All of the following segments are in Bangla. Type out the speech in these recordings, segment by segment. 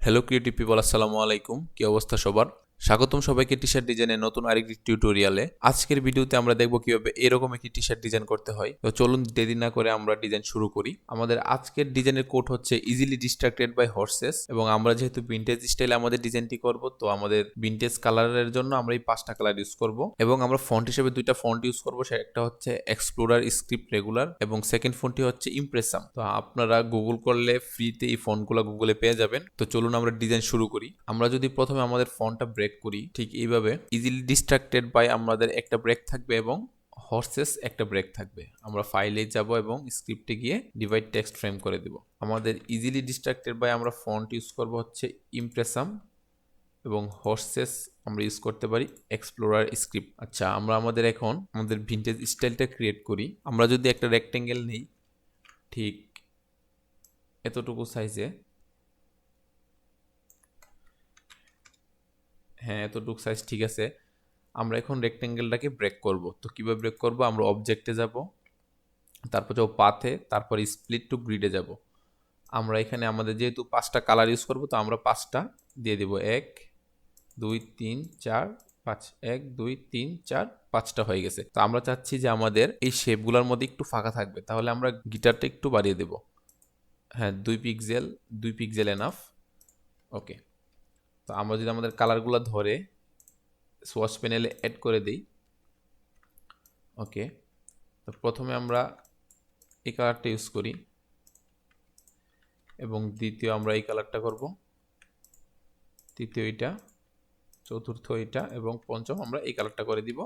হ্যালো ক্রিয়েটিভ পিপল, আসসালামু আলাইকুম। কি অবস্থা সবার? স্বাগতম সবাইকে টি শার্ট ডিজাইনের নতুন আরেকটি টিউটোরিয়ালে। আজকের ভিডিওতে আমরা দেখব কিভাবে এরকম একটি টি শার্ট ডিজাইন করতে হয়। তো চলুন দেরি না করে আমরা ডিজাইন শুরু করি। আমাদের আজকের ডিজাইনের কোড হচ্ছে ইজিলি ডিস্ট্রাক্টেড বাই হর্সেস, এবং আমরা যেহেতু ভিনটেজ স্টাইলে আমাদের ডিজাইনটি করব, তো আমাদের ভিনটেজ কালারের জন্য আমরা এই 5টা কালার ইউজ করব এবং আমরা ফন্ট হিসেবে 2টা ফন্ট ইউজ করব। সেটা হচ্ছে এক্সপ্লোরার স্ক্রিপ্ট রেগুলার এবং সেকেন্ড ফন্টটি হচ্ছে ইমপ্রেসাম। তো আপনারা গুগল করলে ফ্রিতে এই ফন্টগুলো গুগলে পেয়ে যাবেন। তো চলুন আমরা ডিজাইন শুরু করি। আমরা যদি প্রথমে আমাদের ফন্টটা ব্রেক করি, ঠিক এইভাবে ইজিলি ডিস্ট্রাক্টেড বাই আমাদের একটা ব্রেক থাকবে এবং হর্সেস একটা ব্রেক থাকবে। আমরা ফাইলে যাব এবং স্ক্রিপ্টে গিয়ে ডিভাইড টেক্সট ফ্রেম করে দেব। আমাদের ইজিলি ডিস্ট্রাক্টেড বাই আমরা ফন্ট ইউজ করব হচ্ছে ইমপ্রেসাম এবং হর্সেস আমরা ইউজ করতে পারি এক্সপ্লোরার স্ক্রিপ্ট। আচ্ছা, আমরা এখন আমাদের ভিনটেজ স্টাইলটা ক্রিয়েট করি। আমরা যদি একটা রেক্টেঙ্গেল নেই ঠিক এতটুকু সাইজে, হ্যাঁ এতটুকু সাইজ ঠিক আছে। আমরা এখন রেক্টেঙ্গেলটাকে ব্রেক করব। তো কিভাবে ব্রেক করব? আমরা অবজেক্টে যাব, তারপর যাব পাথে, তারপর স্প্লিট টু গ্রিডে যাব। আমরা এখানে আমাদের যেহেতু 5টা কালার ইউজ করব, তো আমরা 5টা দিয়ে দেব। 1 2 3 4 5, 1 2 3 4 5টা হয়ে গেছে। তো আমরা চাচ্ছি যে আমাদের এই শেপগুলোর মধ্যে একটু ফাঁকা থাকবে, তাহলে আমরা গিটারটা একটু বাড়িয়ে দেব। হ্যাঁ 2 পিক্সেল এনাফ। ওকে, তো আমরা যদি আমাদের কালারগুলো ধরে সোয়াচ প্যানেলে অ্যাড করে দিই। ওকে, তো প্রথমে আমরা এই কালারটা ইউজ করি এবং দ্বিতীয় আমরা এই কালারটা করব, তৃতীয় এটা, চতুর্থ এটা এবং পঞ্চম আমরা এই কালারটা করে দিব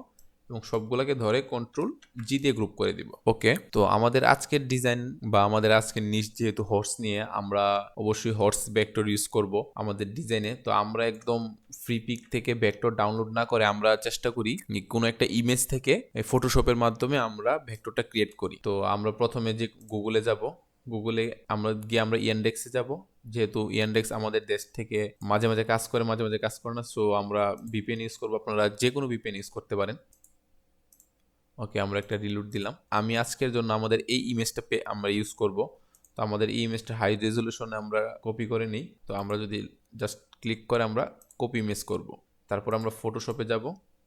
এবং সবগুলোকে ধরে কন্ট্রোল জি দিয়ে গ্রুপ করে দিব। ওকে, তো আমাদের আজকের ডিজাইন বা আমাদের আজকের নিচ যেহেতু হর্স নিয়ে, আমরা অবশ্যই হর্স ভেক্টর ইউজ করব আমাদের ডিজাইনে। তো আমরা একদম ফ্রি পিক থেকে ভেক্টর ডাউনলোড না করে আমরা চেষ্টা করি কোনো একটা ইমেজ থেকে ফটোশপের মাধ্যমে আমরা ভেক্টরটা ক্রিয়েট করি। তো আমরা প্রথমে যে গুগলে যাব, গুগলে আমরা ইয়ান্ডেক্সে যাব। যেহেতু ইয়ান্ডেক্স আমাদের দেশ থেকে মাঝে মাঝে কাজ করে, মাঝে মাঝে কাজ করে না, সো আমরা ভিপিএন ইউজ করবো। আপনারা যে কোনো ভিপিএন ইউজ করতে পারেন। ওকে, আমরা একটা রিলোড দিলাম। আমি আজকের জন্য আমাদের এই ইমেজটা আমরা ইউজ করব। তো আমাদের এই ইমেজটা হাই রেজলিউশনে আমরা কপি করে নিই। তো আমরা যদি জাস্ট ক্লিক করে আমরা কপি ইমেজ করব, তারপর আমরা ফটোশপে যাব।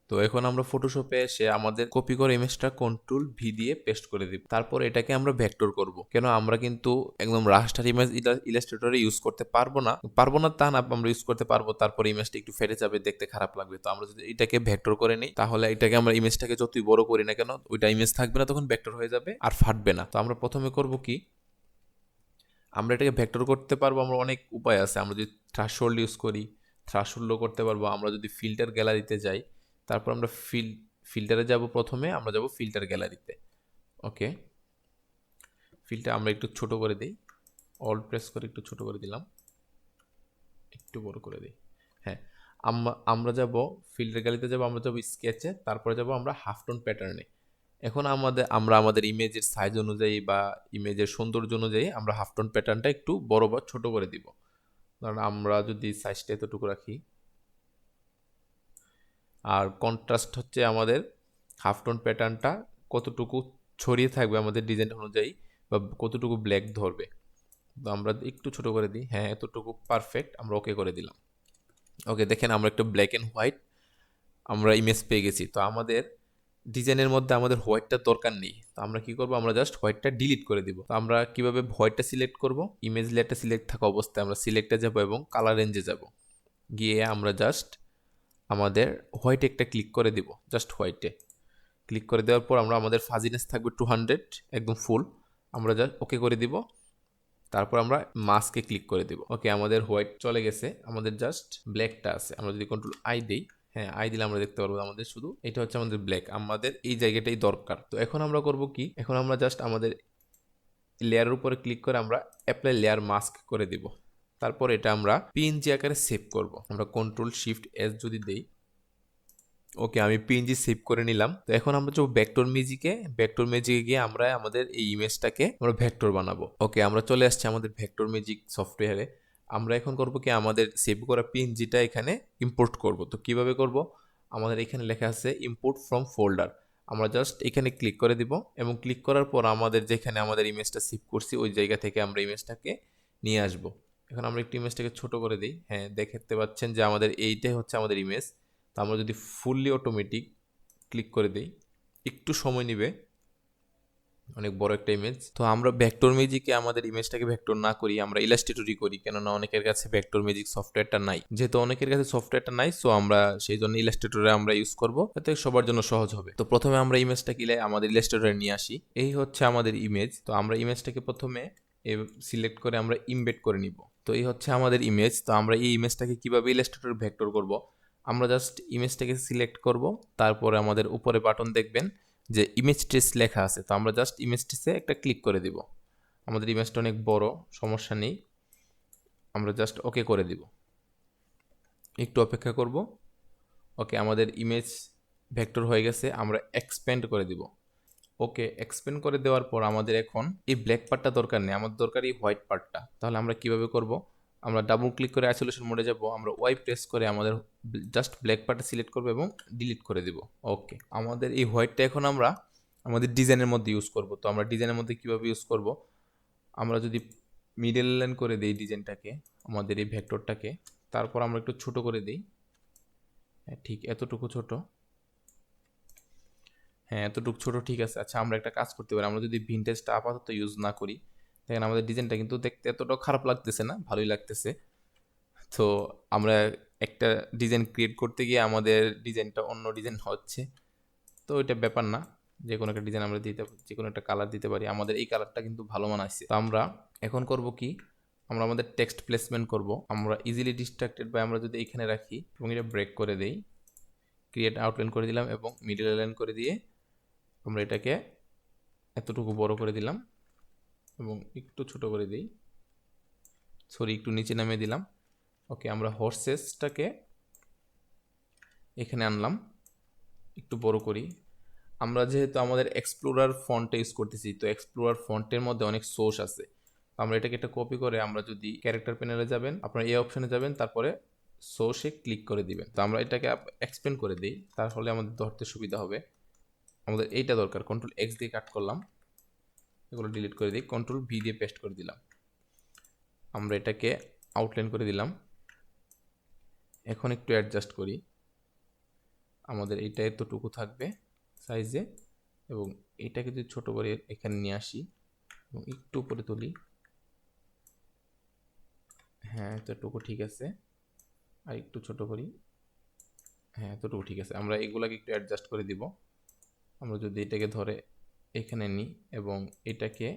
তো এখন আমরা ফটোশপে এসে আমাদের কপি করে ইমেজটা কন্ট্রোল ভি দিয়ে পেস্ট করে দিব। তারপর এটাকে আমরা ভেক্টর করব। কেন আমরা কিন্তু একদম রাস্টার ইমেজ ইলাস্ট্রেটরে ইউজ করতে পারবো না তা না, আমরা ইউজ করতে পারবো। তারপর ইমেজটা একটু ফেটে যাবে, দেখতে খারাপ লাগবে। তো আমরা যদি এটাকে ভেক্টর করে নিই, তাহলে এটাকে আমরা ইমেজটাকে যতই বড় করি না কেন, ওইটা ইমেজ থাকবে না, তখন ভেক্টর হয়ে যাবে আর ফাটবে না। তো আমরা প্রথমে করব কি, আমরা এটাকে ভেক্টর করতে পারবো। আমরা অনেক উপায় আছে। আমরা যদি থ্রাশহোল্ড ইউজ করি, থ্রাশহোল্ডও করতে পারবো। আমরা যদি ফিল্টার গ্যালারিতে যাই, তারপর আমরা ফিল্টারে যাব। প্রথমে আমরা যাব ফিল্টার গ্যালারিতে। ওকে, ফিল্টার আমরা একটু ছোট করে দিই, অল্ট প্রেস করে একটু ছোট করে দিলাম, একটু বড় করে দিই। হ্যাঁ, আমরা যাব ফিল্টার গ্যালারিতে যাব, আমরা যাব স্কেচে, তারপরে যাব আমরা হাফ টোন প্যাটার্নে। এখন আমরা আমাদের ইমেজের সাইজ অনুযায়ী বা ইমেজের সৌন্দর্য অনুযায়ী আমরা হাফ টোন প্যাটার্নটা একটু বড় বা ছোট করে দিব। কারণ আমরা যদি সাইজটা এতটুকু রাখি, আর কন্ট্রাস্ট হচ্ছে আমাদের হাফ টোন প্যাটার্নটা কতটুকু ছড়িয়ে থাকবে আমাদের ডিজাইন অনুযায়ী বা কতটুকু ব্ল্যাক ধরবে। তো আমরা একটু ছোট করে দিই। হ্যাঁ এতটুকু পারফেক্ট, আমরা ওকে করে দিলাম। ওকে, দেখেন আমরা একটা ব্ল্যাক অ্যান্ড হোয়াইট আমরা ইমেজ পেয়ে গেছি। তো আমাদের ডিজাইনের মধ্যে আমাদের হোয়াইটটা দরকার নেই। তো আমরা কি করব, আমরা জাস্ট হোয়াইটটা ডিলিট করে দিব। তো আমরা কিভাবে হোয়াইটটা সিলেক্ট করব? ইমেজ লেয়ারটা সিলেক্ট থাকা অবস্থায় আমরা সিলেক্টে যাব এবং কালার রেঞ্জে যাব। গিয়ে আমরা জাস্ট আমাদের হোয়াইটে একটা ক্লিক করে দিব। জাস্ট হোয়াইটে ক্লিক করে দেওয়ার পর আমরা আমাদের ফাজিনেস থাকবে 200, একদম ফুল। আমরা জাস্ট ওকে করে দিব। তারপর আমরা মাস্কে ক্লিক করে দিব। ওকে, আমাদের হোয়াইট চলে গেছে, আমাদের জাস্ট ব্ল্যাকটা আছে। আমরা যদি কন্ট্রোল আই দেই, হ্যাঁ আই দিলে আমরা দেখতে পারবো আমাদের শুধু এটা হচ্ছে আমাদের ব্ল্যাক, আমাদের এই জায়গাটাই দরকার। তো এখন আমরা করব কি, এখন আমরা জাস্ট আমাদের লেয়ারের উপরে ক্লিক করে আমরা অ্যাপ্লাই লেয়ার মাস্ক করে দিব। তারপর এটা আমরা পিএনজি আকারে সেভ করব। আমরা কন্ট্রোল শিফট এস যদি দেই, ওকে আমি পিএনজি সেভ করে নিলাম। তো এখন আমরা যাবো ভেক্টর ম্যাজিকে গিয়ে আমরা আমাদের এই ইমেজটাকে আমরা ভেক্টর বানাবো। ওকে, আমরা চলে আসছি আমাদের ভেক্টর ম্যাজিক সফটওয়্যারে। আমরা এখন করব কি, আমাদের সেভ করা পিএনজিটা এখানে ইম্পোর্ট করব। তো কিভাবে করব? আমাদের এখানে লেখা আছে ইম্পোর্ট ফ্রম ফোল্ডার। আমরা জাস্ট এখানে ক্লিক করে দিব এবং ক্লিক করার পর আমাদের যেখানে আমাদের ইমেজটা সেভ করছি ওই জায়গা থেকে আমরা ইমেজটাকে নিয়ে আসব। এখন আমরা একটু ইমেজটাকে ছোট করে দিই। হ্যাঁ, দেখতে পাচ্ছেন যে আমাদের এইটাই হচ্ছে আমাদের ইমেজ। তো আমরা যদি ফুললি অটোমেটিক ক্লিক করে দিই, একটু সময় নেবে, অনেক বড় একটা ইমেজ। তো আমরা ভেক্টর ম্যাজিকে আমাদের ইমেজটাকে ভেক্টর না করি, আমরা ইলাস্ট্রেটরই করি, কেননা অনেকের কাছে ভেক্টর ম্যাজিক সফটওয়্যারটা নাই। যেহেতু অনেকের কাছে সফটওয়্যারটা নাই, সো আমরা সেই জন্য ইলাস্ট্রেটরে আমরা ইউজ করব, যাতে সবার জন্য সহজ হবে। তো প্রথমে আমরা ইমেজটাকে আমাদের ইলাস্ট্রেটরে নিয়ে আসি। এই হচ্ছে আমাদের ইমেজ। তো আমরা ইমেজটাকে প্রথমে সিলেক্ট করে আমরা ইমবেড করে নিব। তো এই হচ্ছে আমাদের ইমেজ। তো আমরা এই ইমেজটাকে কিভাবে ইলাস্ট্রেটরে ভেক্টর করব, আমরা জাস্ট ইমেজটাকে সিলেক্ট করব, তারপরে আমাদের উপরে বাটন দেখবেন যে ইমেজ ট্রেস লেখা আছে। তো আমরা জাস্ট ইমেজ ট্রেসে একটা ক্লিক করে দিব। আমাদের ইমেজটা অনেক বড়, সমস্যা নেই, আমরা জাস্ট ওকে করে দিব। একটু অপেক্ষা করব। ওকে, আমাদের ইমেজ ভেক্টর হয়ে গেছে। আমরা এক্সপ্যান্ড করে দিব। ওকে, এক্সপ্যান্ড করে দেওয়ার পর আমাদের এখন এই ব্ল্যাক পার্টটা দরকার নেই, আমাদের দরকার এই হোয়াইট পার্টটা। তাহলে আমরা কিভাবে করব, আমরা ডাবল ক্লিক করে আইসোলেশন মোডে যাব, আমরা ওয়াই প্রেস করে আমাদের জাস্ট ব্ল্যাক পার্টটা সিলেক্ট করব এবং ডিলিট করে দিব। ওকে, আমাদের এই হোয়াইটটা এখন আমরা আমাদের ডিজাইনের মধ্যে ইউজ করব। তো আমরা ডিজাইনের মধ্যে কিভাবে ইউজ করব, আমরা যদি মিডল লাইন করে দিই ডিজাইনটাকে, আমাদের এই ভেক্টরটাকে, তারপর আমরা একটু ছোট করে দিই। হ্যাঁ, ঠিক এতটুকু ছোট। হ্যাঁ, এতটুকু ছোট ঠিক আছে। আচ্ছা, আমরা একটা কাজ করতে পারি, আমরা যদি ভিনটেজটা আপাতত ইউজ না করি, দেখেন আমাদের ডিজাইনটা কিন্তু দেখতে এতটাও খারাপ লাগতেছে না, ভালোই লাগতেছে। তো আমরা একটা ডিজাইন ক্রিয়েট করতে গিয়ে আমাদের ডিজাইনটা অন্য ডিজাইন হচ্ছে, তো ওইটা ব্যাপার না। যে কোনো একটা ডিজাইন আমরা দিতে, যে কোনো একটা কালার দিতে পারি। আমাদের এই কালারটা কিন্তু ভালো মানাইছে। তো আমরা এখন করব কি, আমরা আমাদের টেক্সট প্লেসমেন্ট করব। আমরা ইজিলি ডিস্ট্রাক্টেড বাই আমরা যদি এখানে রাখি এবং এটা ব্রেক করে দেই, ক্রিয়েট আউটলাইন করে দিলাম এবং মিডল লাইন করে দিয়ে আমরা এটাকে এতটুকু বড় করে দিলাম এবং একটু ছোট করে দিই, সরি একটু নিচে নামিয়ে দিলাম। ওকে, আমরা হর্সেসটাকে এখানে আনলাম, একটু বড় করি। আমরা যেহেতু আমাদের এক্সপ্লোরার ফন্টটা ইউজ করতেছি, তো এক্সপ্লোরার ফন্টের মধ্যে অনেক সোর্স আছে। আমরা এটাকে একটা কপি করে, আমরা যদি ক্যারেক্টার প্যানেলে যাবেন, আপনারা এই অপশনে যাবেন, তারপরে সোর্সে ক্লিক করে দিবেন। তো আমরা এটাকে এক্সপ্যান্ড করে দিই, তাহলে আমাদের ধরতে সুবিধা হবে। আমাদের এইটা দরকার, কন্ট্রোল এক্স দিয়ে কাট করলাম, এগুলো ডিলিট করে দিই, কন্ট্রোল ভি দিয়ে পেস্ট করে দিলাম। আমরা এটাকে আউটলাইন করে দিলাম। এখন একটু অ্যাডজাস্ট করি, আমাদের এইটা এতটুকু থাকবে সাইজে, এবং এটাকে যদি ছোট করে এখানে নিয়ে আসি এবং একটু উপরে তুলি, হ্যাঁ এতটুকু ঠিক আছে, আর একটু ছোট করি, হ্যাঁ এতটুকু ঠিক আছে। আমরা এগুলাকে একটু অ্যাডজাস্ট করে দিব। আমরা যদি এটাকে ধরে এখানে নিই এবং এটাকে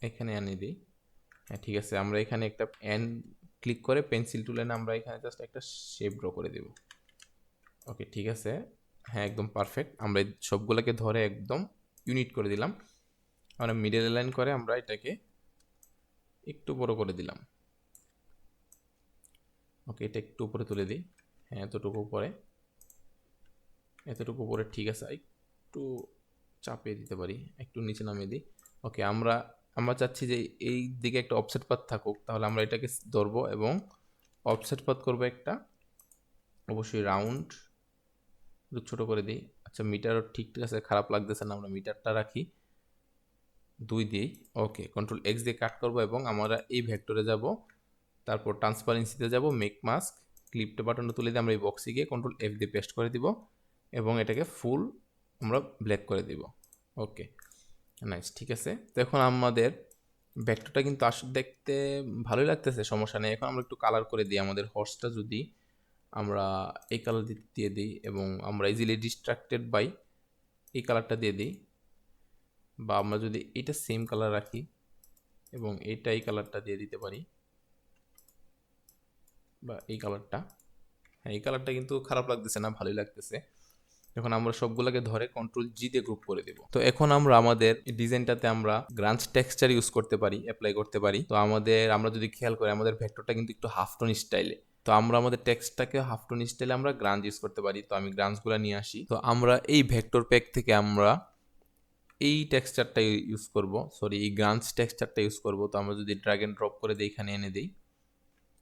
এখানে আনিয়ে দিই, হ্যাঁ ঠিক আছে। আমরা এখানে একটা এন্ড ক্লিক করে পেন্সিল টুল এনে আমরা এখানে জাস্ট একটা শেপ ড্র করে দেব। ওকে, ঠিক আছে, হ্যাঁ একদম পারফেক্ট। আমরা সবগুলোকে ধরে একদম ইউনিট করে দিলাম। আমরা মিডল লাইন করে আমরা এটাকে একটু বড় করে দিলাম। ওকে, এটা একটু উপরে তুলে দিই, হ্যাঁ এতটুকু উপরে, এতটুকু উপরে ঠিক আছে। একটু চাপিয়ে দিতে পারি, একটু নিচে নামিয়ে দিই। ওকে, আমরা আমরা চাচ্ছি যে এই দিকে একটা অফসেট পাথ থাকুক, তাহলে আমরা এটাকে ধরবো এবং অফসেট পাথ করবো একটা, অবশ্যই রাউন্ড, একটু ছোট করে দিই। আচ্ছা, মিটারও ঠিক আছে, খারাপ লাগতেছে না, আমরা মিটারটা রাখি 2 দিই। ওকে, কন্ট্রোল এক্স দিয়ে কাট করবো এবং আমরা এই ভেক্টরে যাব, তারপর ট্রান্সপারেন্সিতে যাব, মেক মাস্ক, ক্লিপটা বাটনটা তুলে দিয়ে আমরা এই বক্সে গিয়ে কন্ট্রোল এফ দিয়ে পেস্ট করে দিব এবং এটাকে ফুল আমরা ব্ল্যাক করে দিব। ওকে, নাইস, ঠিক আছে। তো এখন আমাদের ভেক্টরটা কিন্তু আসলে দেখতে ভালোই লাগতেছে, সমস্যা নেই। এখন আমরা একটু কালার করে দিই। আমাদের হর্সটা যদি আমরা এই কালার দিয়ে দিই এবং আমরা ইজিলি ডিস্ট্রাক্টেড বাই এই কালারটা দিয়ে দিই, বা আমরা যদি এটা সেম কালার রাখি এবং এইটা এই কালারটা দিয়ে দিতে পারি, বা এই কালারটা, হ্যাঁ এই কালারটা কিন্তু খারাপ লাগতেছে না, ভালোই লাগতেছে। এখন আমরা সবগুলোকে ধরে কন্ট্রোল জি দিয়ে গ্রুপ করে দেব। তো এখন আমরা আমাদের ডিজাইনটাতে আমরা গ্রাঞ্জ টেক্সচার ইউজ করতে পারি, অ্যাপ্লাই করতে পারি। তো আমরা যদি খেয়াল করি, আমাদের ভেক্টরটা কিন্তু একটু হাফ টোন স্টাইলে। তো আমরা আমাদের টেক্সটটাকে হাফ টোন স্টাইলে আমরা গ্রাঞ্জ ইউজ করতে পারি। তো আমি গ্রাঞ্জগুলো নিয়ে আসি। তো আমরা এই ভেক্টর প্যাক থেকে আমরা এই টেক্সচারটা ইউজ করব, সরি এই গ্রাঞ্জ টেক্সচারটা ইউজ করব। তো আমরা যদি ড্র্যাগ এন্ড ড্রপ করে দিই, এখানে এনে দিই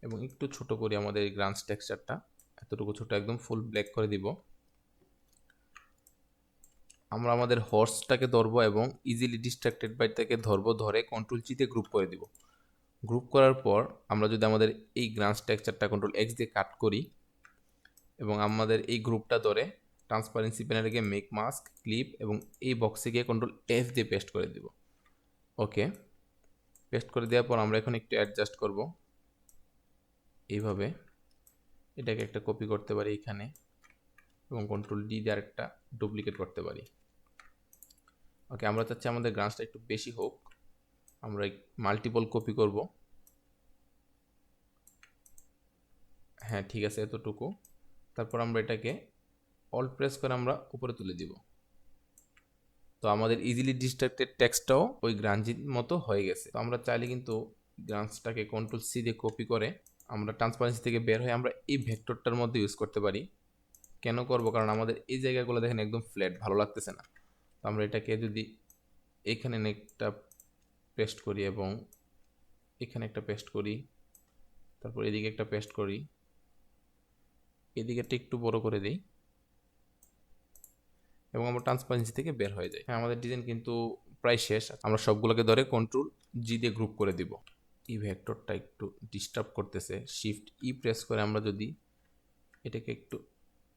এবং একটু ছোট করি আমাদের এই গ্রাঞ্জ টেক্সচারটা, এতটুকু ছোট, একদম ফুল ব্ল্যাক করে দিব। আমরা আমাদের হর্সটাকে ধরবো এবং ইজিলি ডিস্ট্রাক্টেড বাইটাকে ধরবো, ধরে কন্ট্রোল জিতে গ্রুপ করে দিব। গ্রুপ করার পর আমরা যদি আমাদের এই গ্রাঞ্জ টেক্সচারটা কন্ট্রোল এক্স দিয়ে কাট করি এবং আমাদের এই গ্রুপটা ধরে ট্রান্সপারেন্সি প্যানেলে গিয়ে মেক মাস্ক ক্লিপ এবং এই বক্সে গিয়ে কন্ট্রোল এফ দিয়ে পেস্ট করে দিব। ওকে, পেস্ট করে দেওয়ার পর আমরা এখন একটু অ্যাডজাস্ট করব। এইভাবে এটাকে একটা কপি করতে পারি এখানে এবং কন্ট্রোল ডি দিয়ে আরেকটা ডুপ্লিকেট করতে পারি। ওকে, আমরা চাচ্ছি আমাদের গ্রাঞ্জটা একটু বেশি হোক, আমরা মাল্টিপল কপি করব। হ্যাঁ ঠিক আছে, এতটুকু। তারপর আমরা এটাকে অল্ট প্রেস করে আমরা উপরে তুলে দিব। তো আমাদের ইজিলি ডিস্ট্রাক্টেড টেক্সটটাও ওই গ্রাঞ্জির মতো হয়ে গেছে। তো আমরা চাইলে কিন্তু গ্রাঞ্জটাকে কন্ট্রোল সি দিয়ে কপি করে আমরা ট্রান্সপারেন্সি থেকে বের হয়ে আমরা এই ভেক্টরটার মধ্যে ইউজ করতে পারি। কেন করব? কারণ আমাদের এই জায়গাগুলো দেখেন একদম ফ্ল্যাট, ভালো লাগতেছে না। তো আমরা এটাকে যদি এখানে একটা পেস্ট করি এবং এখানে একটা পেস্ট করি, তারপর এদিকে একটা পেস্ট করি, এদিকেটা একটু বড় করে দিই এবং আমরা ট্রান্সপারেন্সি থেকে বের হয়ে যাই। হ্যাঁ, আমাদের ডিজাইন কিন্তু প্রায় শেষ। আমরা সবগুলোকে ধরে কন্ট্রোল জি দিয়ে গ্রুপ করে দিব। এই ভেক্টরটা একটু ডিস্টার্ব করতেছে, শিফট ই প্রেস করে আমরা যদি এটাকে একটু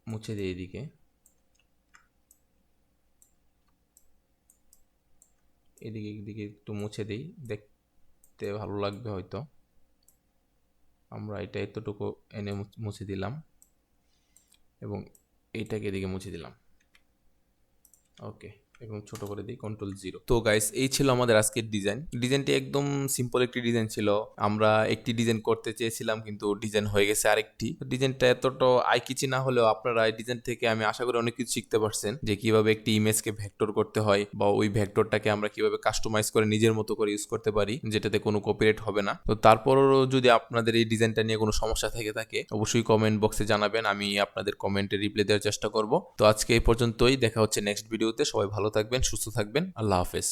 মুছে দিই, এদিকে এদিকে একটু মুছে দিই, দেখতে ভালো লাগবে হয়তো। আমরা এটা এতটুকু এনে মুছে দিলাম এবং এইটাকে এদিকে মুছে দিলাম। ওকে, এবং ছোট করে দিই কন্ট্রোল 0। তো গাইস, এই ছিল আমাদের আজকের ডিজাইনটি একদম সিম্পল একটি ডিজাইন ছিল। আমরা একটি ডিজাইন করতে চেয়েছিলাম কিন্তু ডিজাইন হয়ে গেছে আরেকটি। ডিজাইনটা এতটা আই কিচি না হলেও আপনারা এই ডিজাইন থেকে আমি আশা করি অনেক কিছু শিখতে পারছেন, যে কিভাবে একটি ইমেজকে ভেক্টর করতে হয় বা ওই ভেক্টরটাকে আমরা কিভাবে কাস্টমাইজ করে নিজের মতো করে ইউজ করতে পারি, যেটাতে কোনো কপিরাইট হবে না। তো তারপরও যদি আপনাদের এই ডিজাইনটা নিয়ে কোনো সমস্যা থেকে থাকে অবশ্যই কমেন্ট বক্সে জানাবেন, আমি আপনাদের কমেন্টে রিপ্লাই দেওয়ার চেষ্টা করব। তো আজকে এই পর্যন্তই, দেখা হচ্ছে নেক্সট ভিডিওতে। সবাই ভালো থাকবেন, সুস্থ থাকবেন, আল্লাহ হাফেজ।